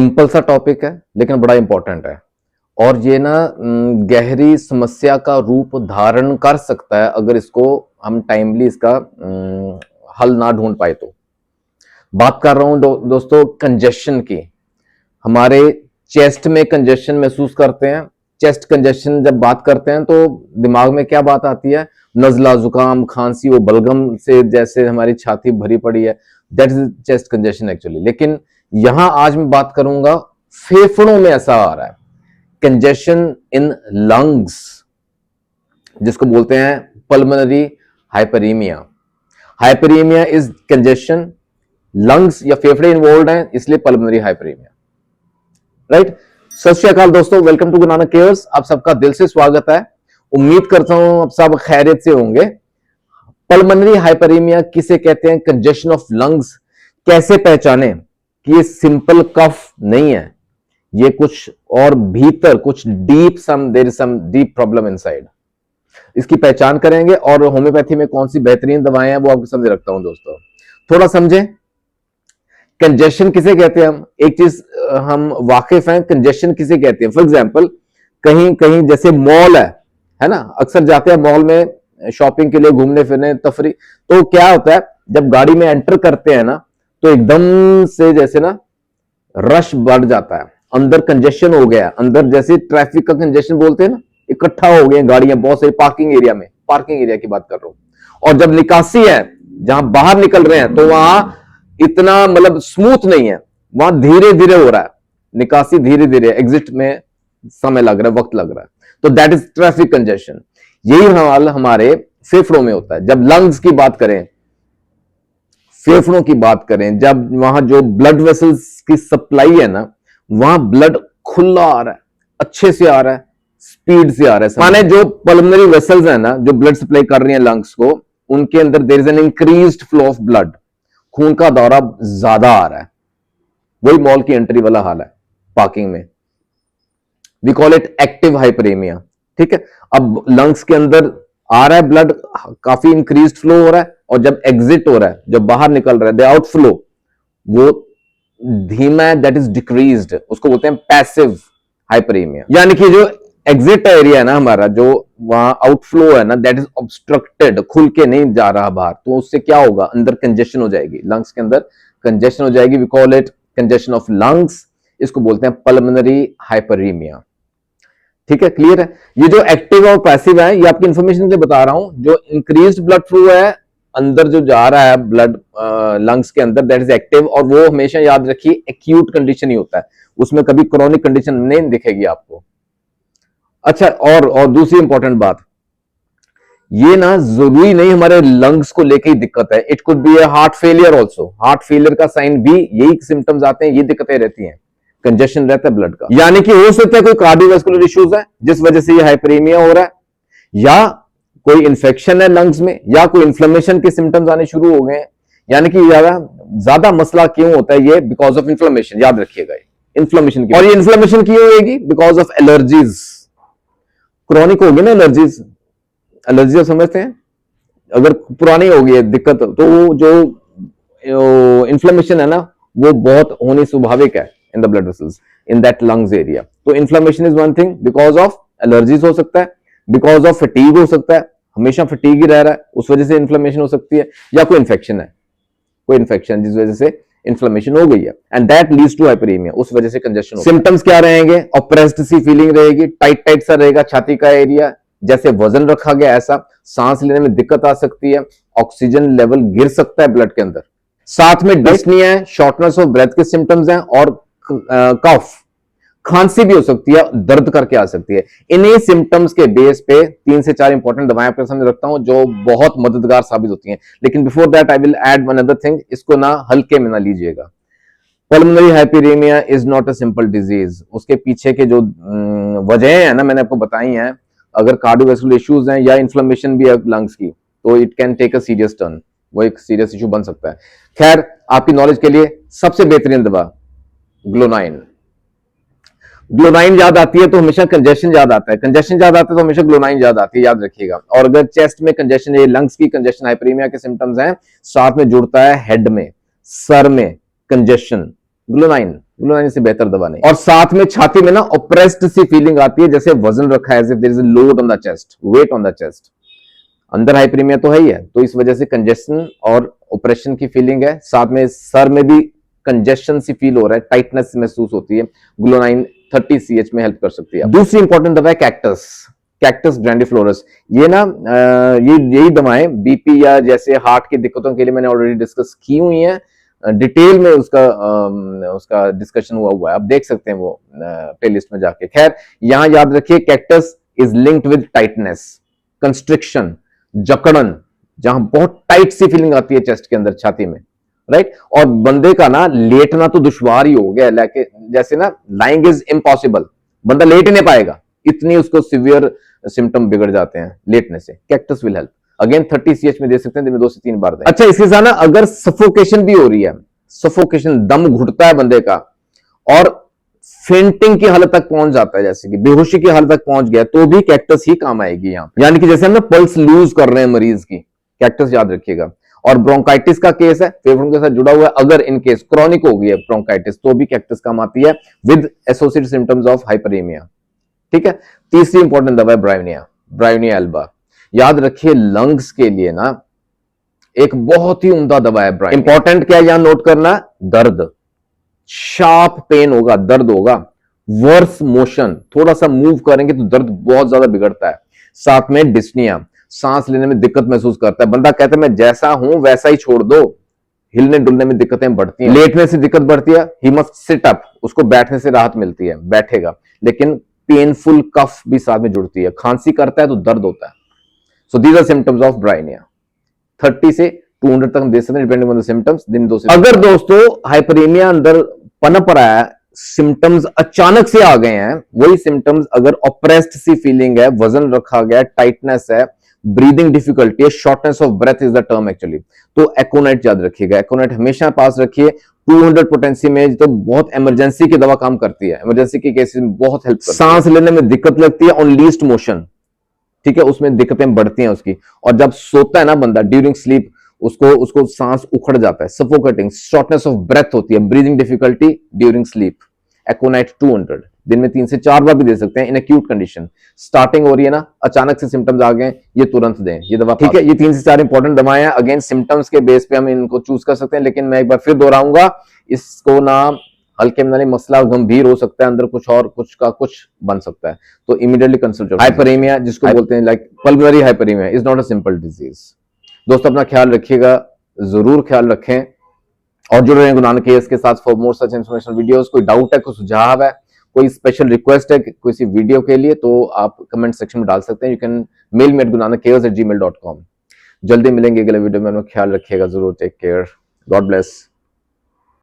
Simple सा topic है लेकिन बड़ा इंपॉर्टेंट है और ये ना गहरी समस्या का रूप धारण कर सकता है अगर इसको हम टाइमली इसका हल ना ढूंढ पाए तो। बात कर रहा हूं दोस्तों कंजेशन की। हमारे चेस्ट में कंजेशन महसूस करते हैं। चेस्ट कंजेशन जब बात करते हैं तो दिमाग में क्या बात आती है? नजला, जुकाम, खांसी, वो बलगम से जैसे हमारी छाती भरी पड़ी है, that is chest congestion actually. लेकिन यहां आज मैं बात करूंगा फेफड़ों में ऐसा आ रहा है कंजेशन इन लंग्स, जिसको बोलते हैं pulmonary hyperaemia. Hyperaemia is congestion, lungs या फेफड़े इन्वॉल्व हैं इसलिए पल्मोनरी हाइपरीमिया। राइट। सत श्री अकाल दोस्तों, welcome to Guru Nanak cares. आप सबका दिल से स्वागत है। उम्मीद करता हूं आप सब खैरियत से होंगे। पल्मोनरी हाइपरीमिया किसे कहते हैं? Congestion of lungs. कैसे पहचाने कि ये सिंपल कफ नहीं है, ये कुछ और भीतर कुछ there is some deep problem inside. इसकी पहचान करेंगे और होम्योपैथी में कौन सी बेहतरीन दवाएं हैं वो आपको समझ रखता हूं दोस्तों। थोड़ा समझें कंजेशन किसे कहते हैं। हम एक चीज हम वाकिफ हैं, कंजेशन किसे कहते हैं। फॉर एग्जांपल कहीं कहीं जैसे मॉल है ना, अक्सर जाते हैं मॉल में शॉपिंग के लिए, घूमने फिरने, तफरी। तो क्या होता है जब गाड़ी में एंटर करते हैं ना तो एकदम से जैसे ना रश बढ़ जाता है, अंदर कंजेशन हो गया, अंदर जैसे ट्रैफिक का कंजेशन बोलते हैं ना, इकट्ठा हो गए गाड़ियां बहुत सारी पार्किंग एरिया में। पार्किंग एरिया की बात कर रहा हूं। और जब निकासी है, जहां बाहर निकल रहे हैं, तो वहां इतना मतलब स्मूथ नहीं है, वहां धीरे धीरे हो रहा है निकासी, धीरे धीरे एग्जिट में समय लग रहा है, वक्त लग रहा है। तो दैट इज ट्रैफिक कंजेशन। यही हाल हमारे फेफड़ों में होता है। जब लंग्स की बात करें, फेफड़ों की बात करें, जब वहां जो ब्लड वेसल्स की सप्लाई है ना, वहां ब्लड खुला आ रहा है, अच्छे से आ रहा है, स्पीड से आ रहा है। माने जो पल्मोनरी वेसल्स है ना, जो ब्लड सप्लाई कर रही है लंग्स को, उनके अंदर there is an increased flow of blood, खून का दौरा ज्यादा आ रहा है। वही मॉल की एंट्री वाला हाल है पार्किंग में। We call it active hyperaemia. ठीक है। अब लंग्स के अंदर आ रहा है ब्लड, काफी इंक्रीज्ड फ्लो हो रहा है, और जब एग्जिट हो रहा है, जब बाहर निकल रहा है, द आउटफ्लो, वो धीमा है, दैट इज डिक्रीज्ड। उसको बोलते हैं पैसिव हाइपरेमिया। यानी कि जो एग्जिट एरिया है ना हमारा, जो वहां आउटफ्लो है ना, दैट इज ऑब्स्ट्रक्टेड, खुल के नहीं जा रहा बाहर। तो उससे क्या होगा? अंदर कंजेशन हो जाएगी, लंग्स के अंदर कंजेशन हो जाएगी। We call it congestion of lungs. इसको बोलते हैं पल्मोनरी हाइपरेमिया। ठीक है, क्लियर है। ये जो एक्टिव और पैसिव है, ये आपकी इंफॉर्मेशन के लिए बता रहा हूं। जो इंक्रीज्ड ब्लड फ्लो है, अंदर जो जा रहा है ब्लड लंग्स के अंदर, दैट इज एक्टिव। और वो हमेशा याद रखिए एक्यूट कंडीशन ही होता है, उसमें कभी क्रोनिक कंडीशन नहीं दिखेगी आपको। अच्छा, और दूसरी इंपॉर्टेंट बात, ये ना जरूरी नहीं हमारे लंग्स को लेके ही दिक्कत है। It could be A heart failure also. Heart failure का साइन भी यही सिम्टम्स आते हैं, ये दिक्कतें रहती हैं, कंजेशन रहता है ब्लड का। यानी कि हो सकता है कोई कार्डियोवैस्कुलर इश्यूज है जिस वजह से ये हाइपरेमिया हो रहा है, या कोई इंफेक्शन है लंग्स में, या कोई इन्फ्लेमेशन के सिम्टम्स आने शुरू हो गए हैं। यानी कि ज्यादा मसला क्यों होता है? ये बिकॉज ऑफ इन्फ्लेमेशन। याद रखिएगा, इन्फ्लेमेशन की। और ये इन्फ्लेमेशन क्यों होगी? Because of allergies. क्रॉनिक होगी ना एलर्जीज, एलर्जी आप समझते हैं। अगर पुरानी होगी है दिक्कत, तो वो जो इन्फ्लेमेशन है ना, वो बहुत होनी स्वाभाविक है in the blood vessels in that lungs area. तो inflammation is one thing, because of allergies हो सकता है, बिकॉज ऑफ फटीग हो सकता है, हमेशा फटीग ही रह रहा है, उस वजह से इन्फ्लेमेशन हो सकती है, या कोई इन्फेक्शन है, कोई इन्फेक्शन जिस वजह से इन्फ्लेमेशन हो गई है, एंड दैट लीड्स टू हाइपरेमिया। उस वजह से कंजेशन हो। सिम्टम्स क्या रहेंगे? ऑप्रेस्ड सी फीलिंग रहेगी, टाइट टाइट सा रहेगा छाती का एरिया, जैसे वजन रखा गया ऐसा। सांस लेने में दिक्कत आ सकती है, ऑक्सीजन लेवल गिर सकता है ब्लड के अंदर। साथ में डिस्निया है, शॉर्टनेस ऑफ ब्रेथ के सिम्टम्स हैं, और कफ, खांसी भी हो सकती है, दर्द करके आ सकती है। इन्हीं सिम्टम्स के बेस पे 3 से 4 इंपॉर्टेंट दवाएं आपके सामने रखता हूं जो बहुत मददगार साबित होती हैं। लेकिन before that I will add one other thing, इसको ना हल्के में ना लीजिएगा। Pulmonary hyperaemia is not a simple disease. उसके पीछे के जो वजह है ना, मैंने आपको बताई हैं। अगर कार्डियोवैस्कुलर इश्यूज हैं या इन्फ्लेमेशन भी है लंग्स की, तो it can take a serious turn, वो एक सीरियस इशू बन सकता है। खैर, आपकी नॉलेज के लिए सबसे बेहतरीन दवा ग्लोनाइन। ग्लोनाइन याद आती है तो हमेशा कंजेशन याद आता है, कंजेशन याद आता है तो हमेशा ग्लोनाइन याद आती है, याद रखिएगा। और अगर चेस्ट में कंजेशन, ये लंग्स की कंजेशन, हाइपरेमिया के सिम्टम्स हैं, साथ में जुड़ता है हेड में, सर में कंजेशन, ग्लोनाइन ग्लूनाइन से बेहतर दवा नहीं। और साथ में छाती में ना ऑप्रेस्ड सी फीलिंग आती है, जैसे वजन रखा है, as if there is a load on the chest, weight on the chest. अंदर हाइपरीमिया तो है ही है, तो इस वजह से कंजेशन और ऑपरेशन की फीलिंग है, साथ में सर में भी कंजेशन सी फील हो रहा है, टाइटनेस महसूस होती है। ग्लूनाइन 30 CH में हेल्प कर सकती है। दूसरी इंपॉर्टेंट दवा है कैक्टस, कैक्टस ग्रैंडिफ्लोरस। ये ना ये यही दवाएं बीपी या जैसे हार्ट की दिक्कतों के लिए मैंने ऑलरेडी डिस्कस की हुई हैं, डिटेल में उसका डिस्कशन हुआ है, आप देख सकते हैं वो प्लेलिस्ट में जाके। खैर यहां याद रखिए cactus is linked with tightness, constriction, जकड़न, जहां बहुत टाइट सी फीलिंग आती है चेस्ट के अंदर, छाती में, राइट। और बंदे का ना लेटना तो दुश्वार ही हो गया, जैसे ना लाइंग इज इम्पॉसिबल, बंदा लेट ही नहीं पाएगा, इतनी उसको सिवियर सिम्टम बिगड़ जाते हैं लेटने से। Cactus will help. Again 30 CH में दे सकते हैं, दिन में 2 से 3 बार दें। अच्छा, इसके साथ ना अगर सफोकेशन भी हो रही है, सफोकेशन, दम घुटता है बंदे का और फेंटिंग की हालत तक पहुंच जाता है, जैसे कि बेहोशी की हालत तक पहुंच गया, तो भी कैक्टस ही काम आएगी यहां। यानी कि जैसे हम ना पल्स लूज कर रहे हैं मरीज की, कैक्टस याद रखिएगा। और ब्रोंकाइटिस का केस है, फेफड़ों के साथ जुड़ा हुआ है, अगर इन केस क्रॉनिक हो गई है ब्रोंकाइटिस, तो भी कैक्टस काम आती है विद एसोसिएटेड सिम्टम्स ऑफ हाइपरेमिया। ठीक है। तीसरी इंपॉर्टेंट दवा है ब्रायोनिया, ब्रायोनिया एल्बा। याद रखिए लंग्स के लिए ना एक बहुत ही उम्दा दवा है ब्रायोनिया। इंपॉर्टेंट क्या है यहां नोट करना, दर्द, शार्प पेन होगा, दर्द होगा, वर्स मोशन, थोड़ा सा मूव करेंगे तो दर्द बहुत ज्यादा बिगड़ता है। साथ में डिस्निया, सांस लेने में दिक्कत महसूस करता है, बंदा कहता है मैं जैसा हूं वैसा ही छोड़ दो, हिलने डुलने में दिक्कतें बढ़ती हैं, लेटने से दिक्कत बढ़ती है, ही मस्ट सिट अप, उसको बैठने से राहत मिलती है, बैठेगा, लेकिन पेनफुल कफ भी साथ में जुड़ती है, खांसी करता है तो दर्द होता है। So these are symptoms of Bryonia. 30 से 200 तक हम दे सकते हैं डिपेंडिंग ऑन द सिम्टम्स, दिन 2 से। अगर दोस्तों हाइपरेमिया अंदर पनप रहा है, सिम्टम्स अचानक से आ गए हैं, वही सिम्टम्स अगर ऑप्रेस्ड सी फीलिंग है, वजन रखा गया, टाइटनेस है, ब्रीदिंग डिफिकल्टी है, shortness of breath is the term actually, तो एकोनाइट याद रखिएगा। एकोनाइट हमेशा पास रखिए। 200 पोटेंसी में तो बहुत इमरजेंसी की दवा काम करती है, इमरजेंसी के केसेस में बहुत हेल्प करती है। सांस लेने में दिक्कत लगती है ऑन लीस्ट मोशन, ठीक है, उसमें दिक्कतें बढ़ती हैं उसकी। और जब सोता है ना बंदा ड्यूरिंग स्लीप, उसको सांस उखड़ जाता है, सफोकेटिंग, शॉर्टनेस ऑफ ब्रेथ होती है, ब्रीदिंग डिफिकल्टी ड्यूरिंग स्लीप। एकोनाइट 200 दिन में 3 से 4 बार भी दे सकते हैं इन एक्यूट कंडीशन। स्टार्टिंग हो रही है ना, अचानक से सिम्टम्स आ गए, ये तुरंत दें ये दवा, ठीक है। ये 3 से 4 इंपॉर्टेंट दवाएं हैं। अगेन सिम्टम्स के बेस पे हम इनको चूज कर सकते हैं, लेकिन मैं एक बार फिर दोहराऊंगा, इसको ना हल्के में नहीं, मसला गंभीर हो सकता है, अंदर कुछ और कुछ का कुछ बन सकता है, तो इमीडिएटली कंसल्ट। हाइपरेमिया जिसको बोलते हैं, like pulmonary hyperaemia is not a simple disease. दोस्तों अपना ख्याल रखिएगा, जरूर ख्याल रखें और जुड़े रहें गुरु नानक केयर्स के साथ for more such information videos. कोई डाउट है, कोई सुझाव है, कोई स्पेशल रिक्वेस्ट है किसी वीडियो के लिए, तो आप कमेंट सेक्शन में डाल सकते हैं। You can mail me at gurunankcares@gmail.com। जल्दी मिलेंगे अगले वीडियो में, ख्याल रखिएगा जरूर। Take care, God bless.